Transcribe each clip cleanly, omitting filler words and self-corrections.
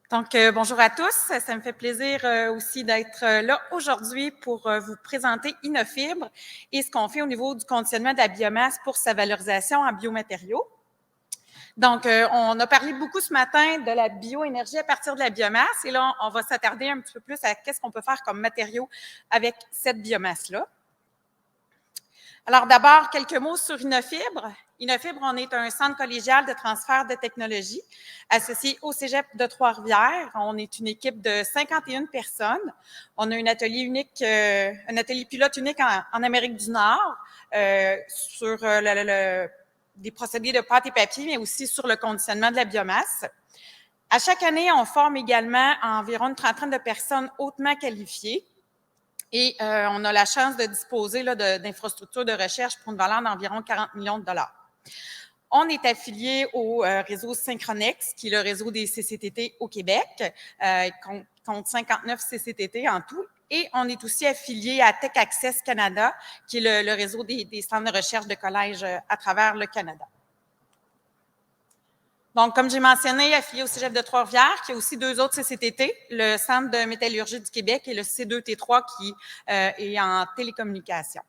Bonjour à tous. Ça me fait plaisir aussi d'être là aujourd'hui pour vous présenter Innofibre et ce qu'on fait au niveau du conditionnement de la biomasse pour sa valorisation en biomatériaux. On a parlé beaucoup ce matin de la bioénergie à partir de la biomasse et là, on va s'attarder un petit peu plus à qu'est-ce qu'on peut faire comme matériaux avec cette biomasse-là. Alors d'abord, quelques mots sur Innofibre. Innofibre, on est un centre collégial de transfert de technologie associé au Cégep de Trois-Rivières. On est une équipe de 51 personnes. On a un atelier unique, un atelier pilote unique en Amérique du Nord sur des procédés de pâte et papier, mais aussi sur le conditionnement de la biomasse. À chaque année, on forme également environ une trentaine de personnes hautement qualifiées. Et on a la chance de disposer d'infrastructures de recherche pour une valeur d'environ 40 millions de dollars. On est affilié au réseau Synchronex, qui est le réseau des CCTT au Québec, compte 59 CCTT en tout. Et on est aussi affilié à Tech Access Canada, qui est le réseau des centres de recherche de collèges à travers le Canada. Donc, comme j'ai mentionné, affilié au Cégep de Trois-Rivières, qui a aussi deux autres CCTT, le Centre de métallurgie du Québec et le C2T3 qui est en télécommunication.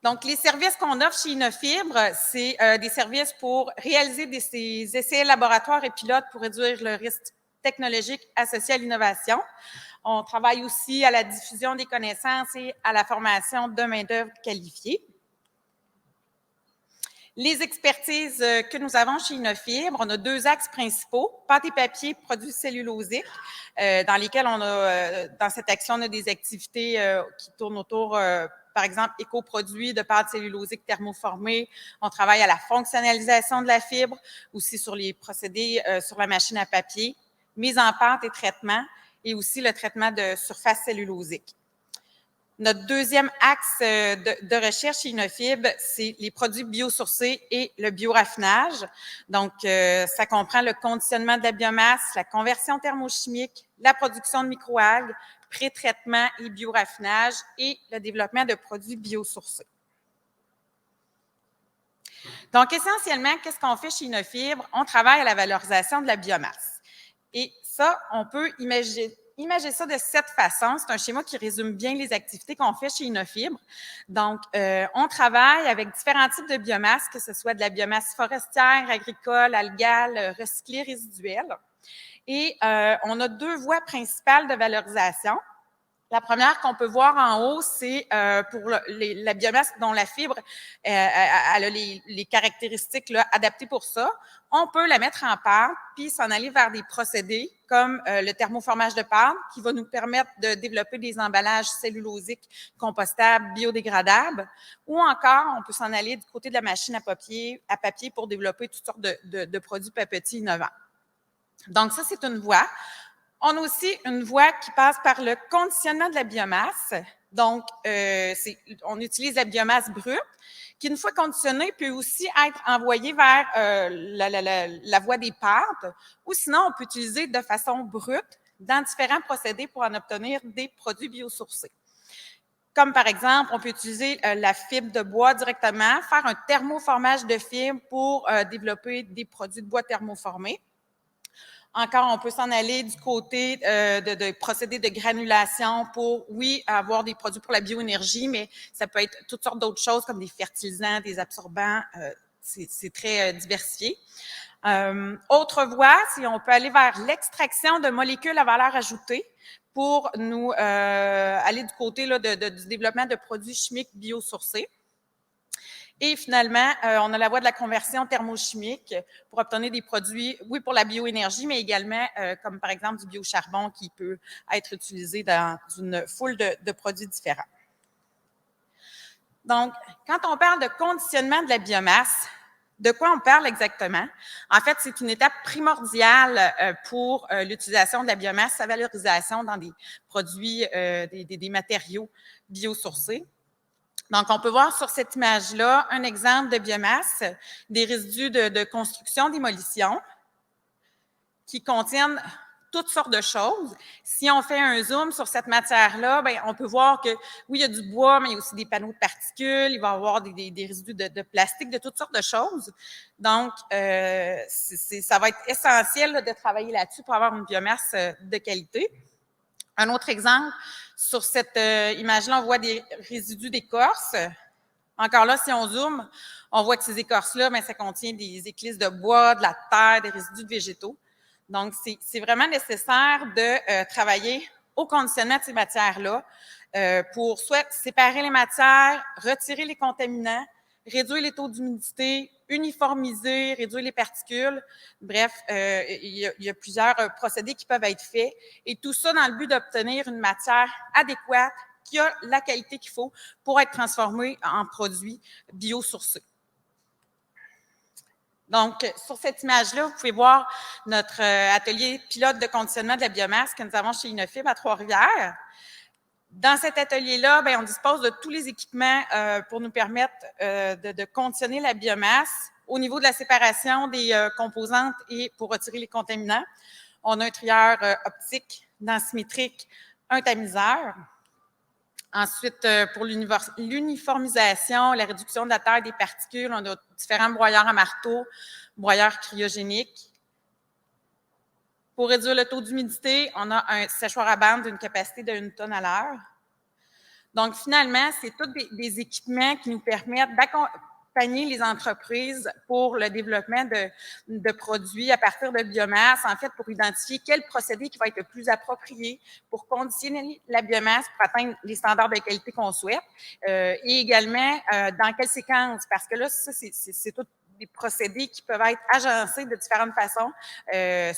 Donc, les services qu'on offre chez Innofibre, c'est des services pour réaliser des essais laboratoires et pilotes pour réduire le risque technologique associé à l'innovation. On travaille aussi à la diffusion des connaissances et à la formation de main-d'œuvre qualifiée. Les expertises que nous avons chez Innofibre, on a deux axes principaux, pâte et papier, produits cellulosiques, dans lesquels on a, dans cette action, on a des activités qui tournent autour, par exemple, éco-produits de pâte cellulosique thermoformée. On travaille à la fonctionnalisation de la fibre, aussi sur les procédés sur la machine à papier, mise en pâte et traitement, et aussi le traitement de surface cellulosique. Notre deuxième axe de recherche chez Innofibre, c'est les produits biosourcés et le bioraffinage. Donc, ça comprend le conditionnement de la biomasse, la conversion thermochimique, la production de microalgues, pré-traitement et bioraffinage et le développement de produits biosourcés. Donc, essentiellement, qu'est-ce qu'on fait chez Innofibre? On travaille à la valorisation de la biomasse. Et ça, on peut imaginer ça de cette façon. C'est un schéma qui résume bien les activités qu'on fait chez Innofibre. Donc, on travaille avec différents types de biomasse, que ce soit de la biomasse forestière, agricole, algale, recyclée, résiduelle. Et on a deux voies principales de valorisation. La première qu'on peut voir en haut, c'est pour la biomasse dont la fibre elle a les caractéristiques là, adaptées pour ça. On peut la mettre en pâte puis s'en aller vers des procédés comme le thermoformage de pâte qui va nous permettre de développer des emballages cellulosiques compostables, biodégradables, ou encore on peut s'en aller du côté de la machine à papier pour développer toutes sortes de produits papetis innovants. Donc ça, c'est une voie. On a aussi une voie qui passe par le conditionnement de la biomasse. Donc, on utilise la biomasse brute, qui, une fois conditionnée, peut aussi être envoyée vers la voie des pâtes, ou sinon, on peut utiliser de façon brute dans différents procédés pour en obtenir des produits biosourcés. Comme par exemple, on peut utiliser la fibre de bois directement, faire un thermoformage de fibre pour développer des produits de bois thermoformés. Encore, on peut s'en aller du côté de procédés de granulation pour, oui, avoir des produits pour la bioénergie, mais ça peut être toutes sortes d'autres choses comme des fertilisants, des absorbants. C'est très diversifié. Autre voie, c'est on peut aller vers l'extraction de molécules à valeur ajoutée pour nous aller du côté là, du développement de produits chimiques biosourcés. Et finalement, on a la voie de la conversion thermochimique pour obtenir des produits, oui, pour la bioénergie, mais également comme par exemple du biocharbon qui peut être utilisé dans une foule de produits différents. Donc, quand on parle de conditionnement de la biomasse, de quoi on parle exactement? En fait, c'est une étape primordiale pour l'utilisation de la biomasse, sa valorisation dans des produits, des matériaux biosourcés. Donc, on peut voir sur cette image-là un exemple de biomasse, des résidus de construction, démolition, qui contiennent toutes sortes de choses. Si on fait un zoom sur cette matière-là, bien, on peut voir que, oui, il y a du bois, mais il y a aussi des panneaux de particules, il va y avoir des résidus de plastique, de toutes sortes de choses. Donc, ça va être essentiel là, de travailler là-dessus pour avoir une biomasse de qualité. Un autre exemple, sur cette image-là, on voit des résidus d'écorce. Encore là, si on zoome, on voit que ces écorces-là, bien, ça contient des éclisses de bois, de la terre, des résidus de végétaux. Donc, c'est vraiment nécessaire de travailler au conditionnement de ces matières-là pour soit séparer les matières, retirer les contaminants, réduire les taux d'humidité, uniformiser, réduire les particules. Bref, il y a plusieurs procédés qui peuvent être faits et tout ça dans le but d'obtenir une matière adéquate qui a la qualité qu'il faut pour être transformée en produit biosourcés. Donc, sur cette image-là, vous pouvez voir notre atelier pilote de conditionnement de la biomasse que nous avons chez Inofib à Trois-Rivières. Dans cet atelier-là, bien, on dispose de tous les équipements pour nous permettre de conditionner la biomasse au niveau de la séparation des composantes et pour retirer les contaminants. On a un trieur optique, densimétrique, un tamiseur. Ensuite, pour l'uniformisation, la réduction de la taille des particules, on a différents broyeurs à marteau, broyeurs cryogéniques. Pour réduire le taux d'humidité, on a un séchoir à bande d'une capacité de 1 tonne à l'heure. Donc, finalement, c'est tous des équipements qui nous permettent d'accompagner les entreprises pour le développement de produits à partir de biomasse, en fait, pour identifier quel procédé qui va être le plus approprié pour conditionner la biomasse pour atteindre les standards de qualité qu'on souhaite, et également dans quelle séquence, parce que là, ça, c'est tout des procédés qui peuvent être agencés de différentes façons,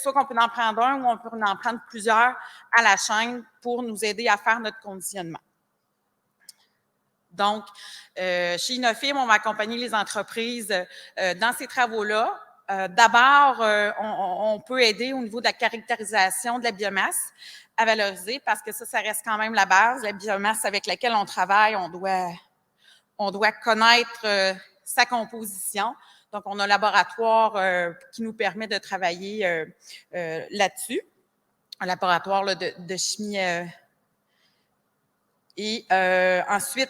soit qu'on peut en prendre un ou on peut en prendre plusieurs à la chaîne pour nous aider à faire notre conditionnement. Donc, chez Inofib, on va accompagner les entreprises dans ces travaux-là. D'abord, on peut aider au niveau de la caractérisation de la biomasse à valoriser parce que ça reste quand même la base. La biomasse avec laquelle on travaille, on doit connaître sa composition. Donc, on a un laboratoire qui nous permet de travailler là-dessus, un laboratoire là, de chimie. Et ensuite,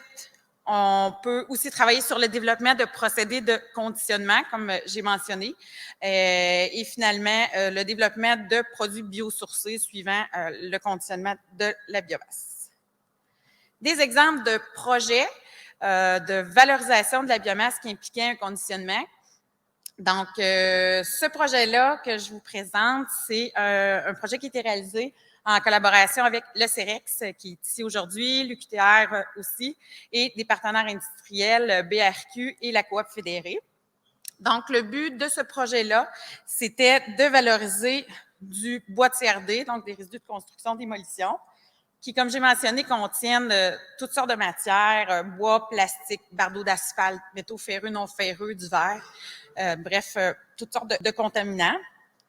on peut aussi travailler sur le développement de procédés de conditionnement, comme j'ai mentionné, et finalement, le développement de produits biosourcés suivant le conditionnement de la biomasse. Des exemples de projets de valorisation de la biomasse qui impliquaient un conditionnement. Donc, ce projet-là que je vous présente, c'est un projet qui a été réalisé en collaboration avec le CEREX, qui est ici aujourd'hui, l'UQTR aussi, et des partenaires industriels, BRQ et la Coop fédérée. Donc, le but de ce projet-là, c'était de valoriser du bois de CRD, donc des résidus de construction-démolition, qui, comme j'ai mentionné, contiennent toutes sortes de matières, bois, plastique, bardeaux d'asphalte, métaux ferreux, non ferreux, du verre, bref, toutes sortes de contaminants.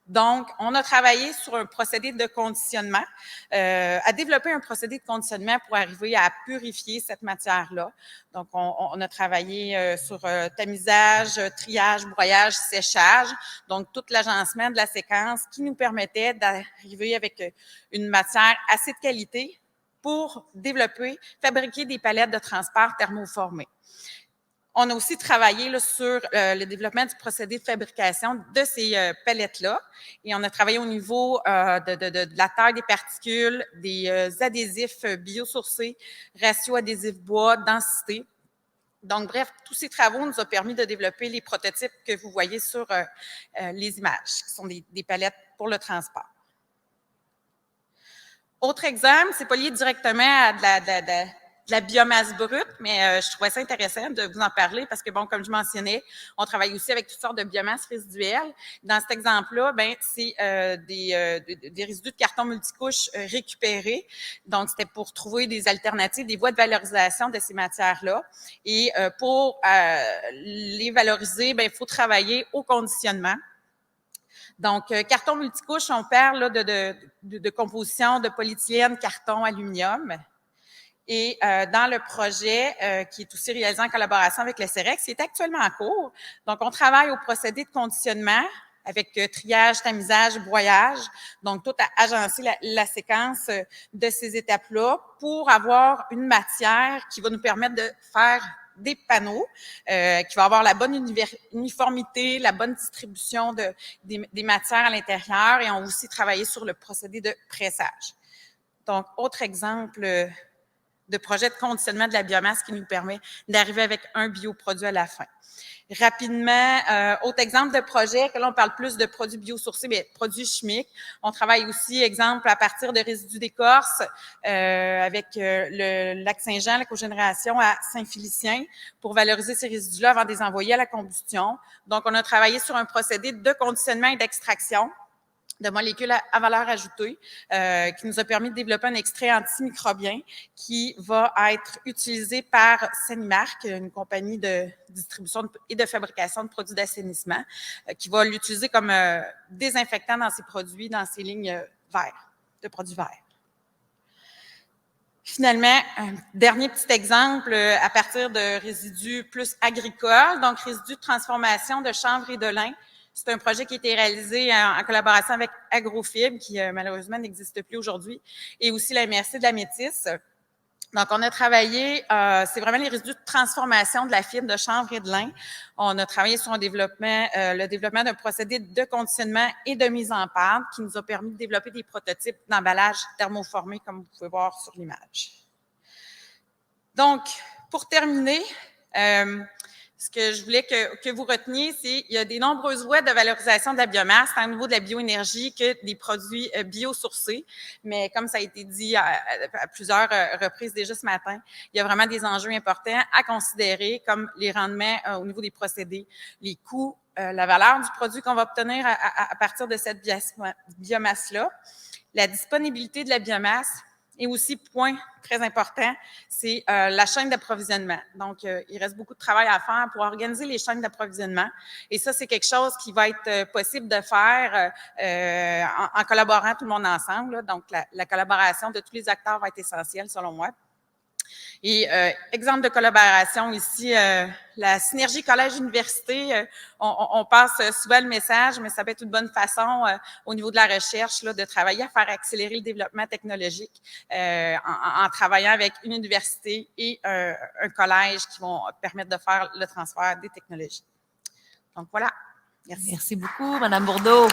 Donc, on a travaillé sur un procédé de conditionnement, à développer un procédé de conditionnement pour arriver à purifier cette matière-là. Donc, on a travaillé sur tamisage, triage, broyage, séchage, donc tout l'agencement de la séquence qui nous permettait d'arriver avec une matière assez de qualité pour fabriquer des palettes de transport thermoformées. On a aussi travaillé là, sur le développement du procédé de fabrication de ces palettes-là. Et on a travaillé au niveau de la taille des particules, des adhésifs biosourcés, ratio adhésif bois, densité. Donc, bref, tous ces travaux nous ont permis de développer les prototypes que vous voyez sur les images, qui sont des palettes pour le transport. Autre exemple, c'est pas lié directement à de la biomasse brute, mais je trouvais ça intéressant de vous en parler parce que, bon, comme je mentionnais, on travaille aussi avec toutes sortes de biomasse résiduelles. Dans cet exemple-là, ben c'est des résidus de carton multicouche récupérés. Donc, c'était pour trouver des alternatives, des voies de valorisation de ces matières-là. Et pour les valoriser, ben il faut travailler au conditionnement. Donc, carton multicouche, on parle là, de composition de polyéthylène, carton, aluminium. Et dans le projet qui est aussi réalisé en collaboration avec le CEREX, qui est actuellement en cours, donc on travaille au procédé de conditionnement avec triage, tamisage, broyage. Donc, tout à agencer la séquence de ces étapes-là pour avoir une matière qui va nous permettre de faire des panneaux, qui va avoir la bonne uniformité, la bonne distribution des matières à l'intérieur, et on va aussi travailler sur le procédé de pressage. Donc, autre exemple de projet de conditionnement de la biomasse qui nous permet d'arriver avec un bioproduit à la fin. Rapidement, autre exemple de projet, que là, on parle plus de produits biosourcés, mais produits chimiques. On travaille aussi, exemple, à partir de résidus d'écorce avec le lac Saint-Jean, la cogénération à Saint-Félicien, pour valoriser ces résidus-là avant de les envoyer à la combustion. Donc, on a travaillé sur un procédé de conditionnement et d'extraction de molécules à valeur ajoutée, qui nous a permis de développer un extrait antimicrobien qui va être utilisé par Senimark, une compagnie de distribution et de fabrication de produits d'assainissement, qui va l'utiliser comme désinfectant dans ses produits, dans ses lignes verts, de produits verts. Finalement, un dernier petit exemple à partir de résidus plus agricoles, donc résidus de transformation de chanvre et de lin. C'est un projet qui a été réalisé en collaboration avec Agrofibre, qui malheureusement n'existe plus aujourd'hui, et aussi la MRC de la Métis. Donc, on a travaillé, c'est vraiment les résidus de transformation de la fibre de chanvre et de lin. On a travaillé sur le développement d'un procédé de conditionnement et de mise en pâte qui nous a permis de développer des prototypes d'emballage thermoformé, comme vous pouvez voir sur l'image. Donc, pour terminer, ce que je voulais que vous reteniez, c'est qu'il y a des nombreuses voies de valorisation de la biomasse, tant au niveau de la bioénergie que des produits biosourcés. Mais comme ça a été dit à plusieurs reprises déjà ce matin, il y a vraiment des enjeux importants à considérer, comme les rendements au niveau des procédés, les coûts, la valeur du produit qu'on va obtenir à partir de cette biomasse-là, la disponibilité de la biomasse, et aussi, point très important, c'est la chaîne d'approvisionnement. Donc, il reste beaucoup de travail à faire pour organiser les chaînes d'approvisionnement. Et ça, c'est quelque chose qui va être possible de faire en collaborant tout le monde ensemble. Là. Donc, la collaboration de tous les acteurs va être essentielle, selon moi. Et exemple de collaboration ici, la synergie collège-université, on passe souvent le message, mais ça peut être une bonne façon au niveau de la recherche là, de travailler à faire accélérer le développement technologique en travaillant avec une université et un collège qui vont permettre de faire le transfert des technologies. Donc voilà. Merci beaucoup, Mme Bourdeau.